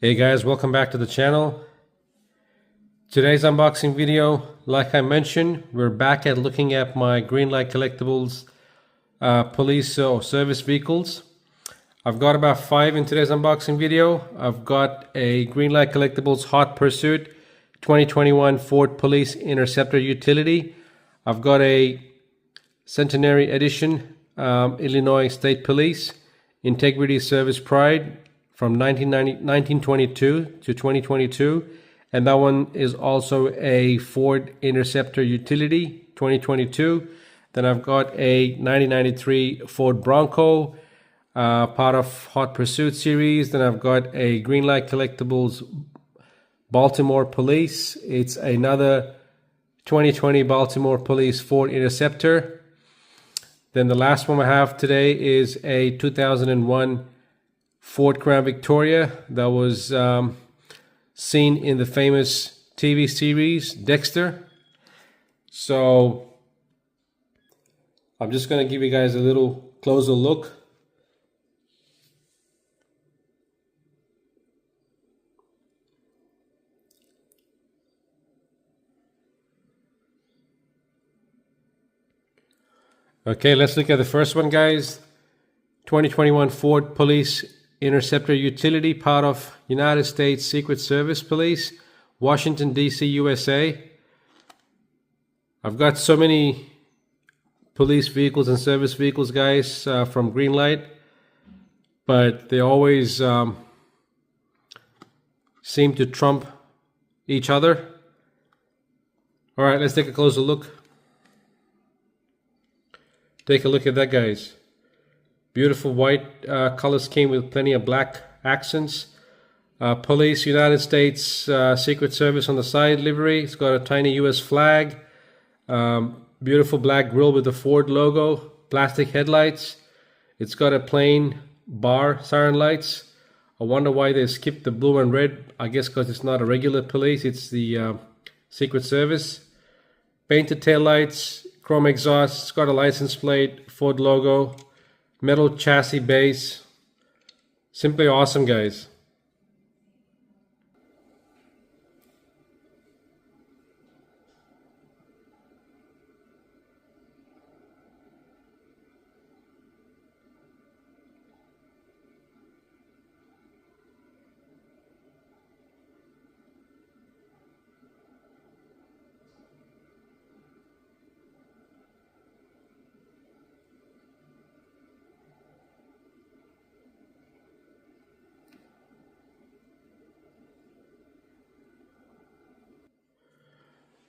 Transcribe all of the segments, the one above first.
Hey guys, welcome back to the channel. Today's unboxing video, like I mentioned, we're back at looking at my Greenlight Collectibles police or service vehicles. I've got about 5 in today's unboxing video. I've got a Greenlight Collectibles Hot Pursuit 2021 Ford Police Interceptor Utility. I've got a Centenary Edition Illinois State Police Integrity Service Pride from 1922 to 2022, and that one is also a Ford Interceptor Utility 2022. Then I've got a 1993 Ford Bronco, part of Hot Pursuit series. Then I've got a Greenlight Collectibles Baltimore Police. It's another 2020 Baltimore Police Ford Interceptor. Then the last one I have today is a 2001 Ford Crown Victoria that was seen in the famous TV series Dexter. So I'm just going to give you guys a little closer look. Okay, let's look at the first one, guys. 2021 Ford Police Interceptor Utility, part of United States Secret Service Police, Washington, D.C., USA. I've got so many police vehicles and service vehicles, guys, from Greenlight, but they always seem to trump each other. All right, let's take a closer look. Take a look at that, guys. Beautiful white color scheme with plenty of black accents. Police United States Secret Service on the side livery. It's got a tiny US flag. Beautiful black grille with the Ford logo. Plastic headlights. It's got a plain bar siren lights. I wonder why they skipped the blue and red. I guess because it's not a regular police. It's the Secret Service. Painted tail lights. Chrome exhaust. It's got a license plate. Ford logo. Metal chassis base. Simply awesome, guys.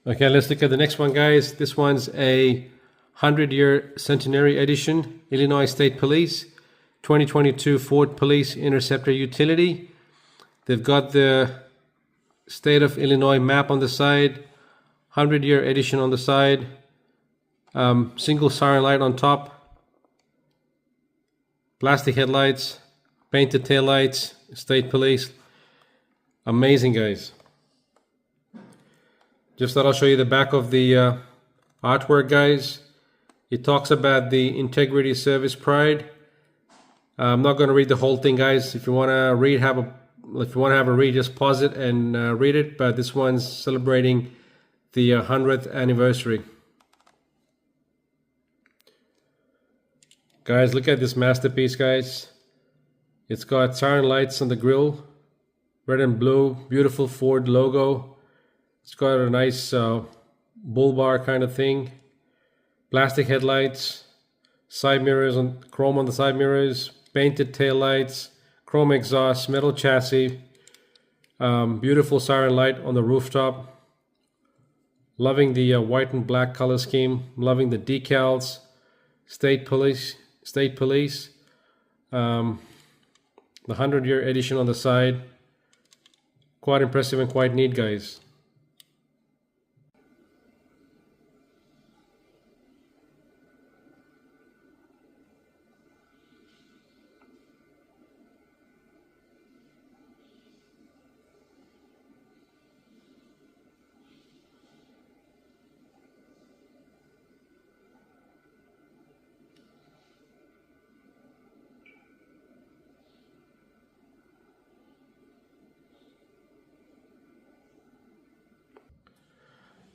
Okay, let's look at the next one, guys. This one's a 100-year Centenary Edition Illinois State Police 2022 Ford Police Interceptor Utility. They've got the state of Illinois map on the side, 100-year edition on the side, single siren light on top, plastic headlights, painted tail lights, state police. Amazing, guys. Just thought I'll show you the back of the artwork, guys. It talks about the Integrity Service Pride. I'm not going to read the whole thing, guys. If you want to read, have a read, just pause it and read it. But this one's celebrating the 100th anniversary. Guys, look at this masterpiece, guys. It's got siren lights on the grille, red and blue, beautiful Ford logo. It's got a nice bull bar kind of thing. Plastic headlights, side mirrors, on chrome on the side mirrors, painted tail lights, chrome exhaust, metal chassis, beautiful siren light on the rooftop. Loving the white and black color scheme. Loving the decals. State police. The 100-year edition on the side. Quite impressive and quite neat, guys.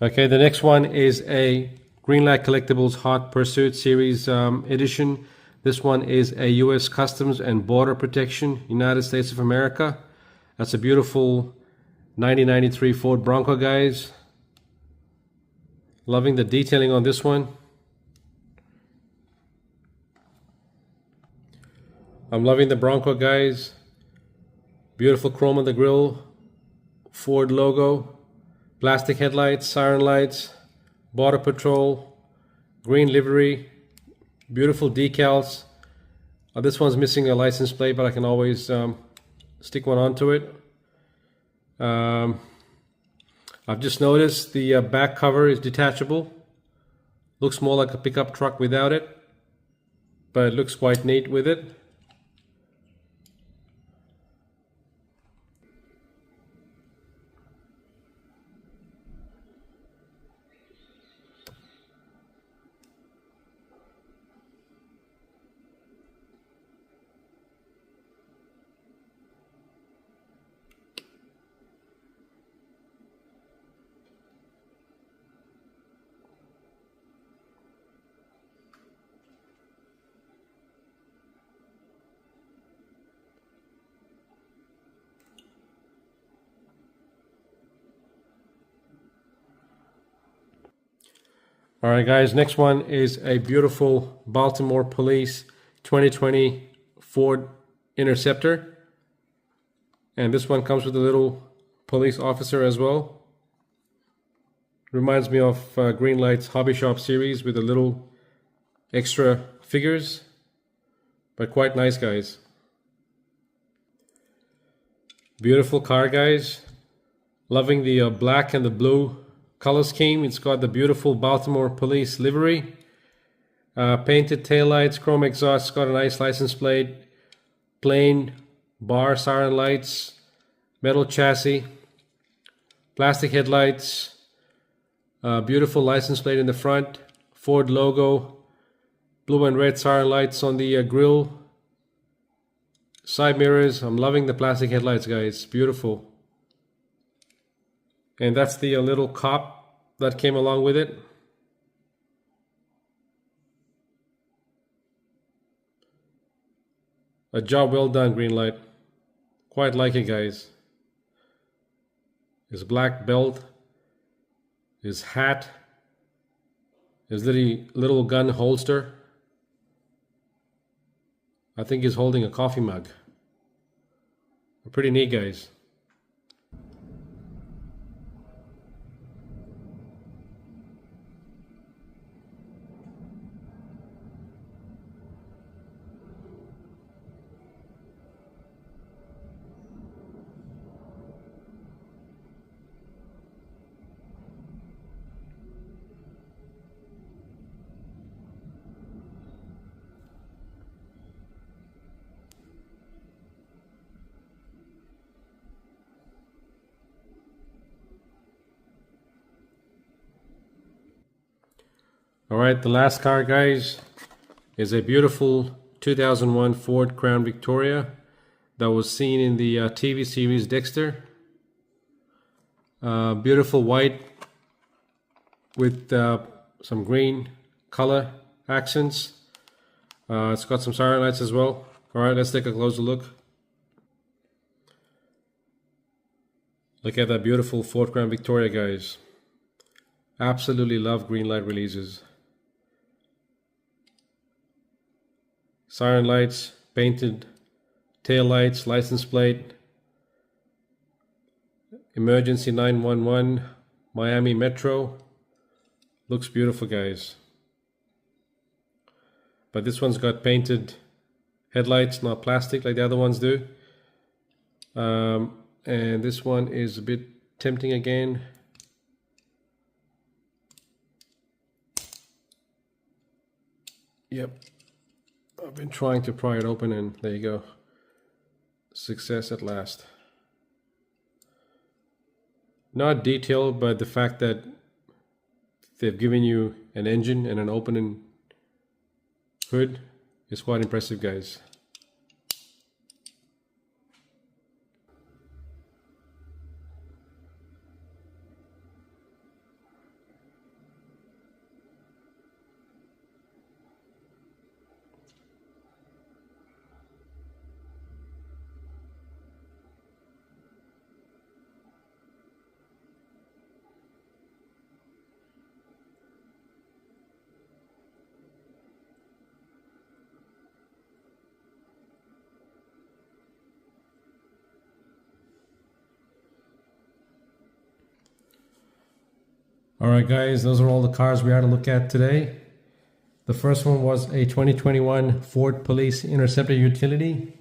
Okay, the next one is a Greenlight Collectibles Hot Pursuit Series edition. This one is a U.S. Customs and Border Protection, United States of America. That's a beautiful 1993 Ford Bronco, guys. Loving the detailing on this one. I'm loving the Bronco, guys. Beautiful chrome on the grille, Ford logo, plastic headlights, siren lights, border patrol, green livery, beautiful decals. This one's missing a license plate, but I can always stick one onto it. I've just noticed the back cover is detachable. Looks more like a pickup truck without it, but it looks quite neat with it. All right, guys, next one is a beautiful Baltimore Police 2020 Ford Interceptor. And this one comes with a little police officer as well. Reminds me of Greenlight's Hobby Shop series with a little extra figures, but quite nice, guys. Beautiful car, guys. Loving the black and the blue color scheme. It's got the beautiful Baltimore Police livery, painted taillights, chrome exhaust. It's got a nice license plate, plain bar siren lights, metal chassis, plastic headlights, beautiful license plate in the front, Ford logo, blue and red siren lights on the grille, side mirrors. I'm loving the plastic headlights, guys. Beautiful. And that's the little cop that came along with it. A job well done, Greenlight. Quite like it, guys. His black belt, his hat, his little gun holster. I think he's holding a coffee mug. Pretty neat, guys. All right, the last car, guys, is a beautiful 2001 Ford Crown Victoria that was seen in the TV series Dexter. Beautiful white with some green color accents. It's got some siren lights as well. All right, let's take a closer look. Look at that beautiful Ford Crown Victoria, guys. Absolutely love Greenlight releases. Siren lights, painted tail lights, license plate, emergency 911, Miami Metro. Looks beautiful, guys. But this one's got painted headlights, not plastic like the other ones do. And this one is a bit tempting again. Yep. I've been trying to pry it open and there you go. Success at last. Not detailed, but the fact that they've given you an engine and an opening hood is quite impressive, guys. Alright guys, those are all the cars we had to look at today. The first one was a 2021 Ford Police Interceptor Utility.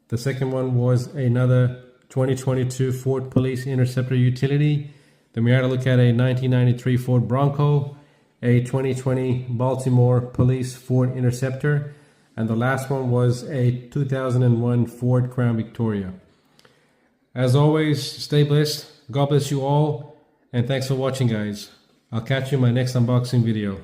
The second one was another 2022 Ford Police Interceptor Utility. Then we had to look at a 1993 Ford Bronco, a 2020 Baltimore Police Ford Interceptor, and the last one was a 2001 Ford Crown Victoria. As always, stay blessed, God bless you all, and thanks for watching guys. I'll catch you in my next unboxing video.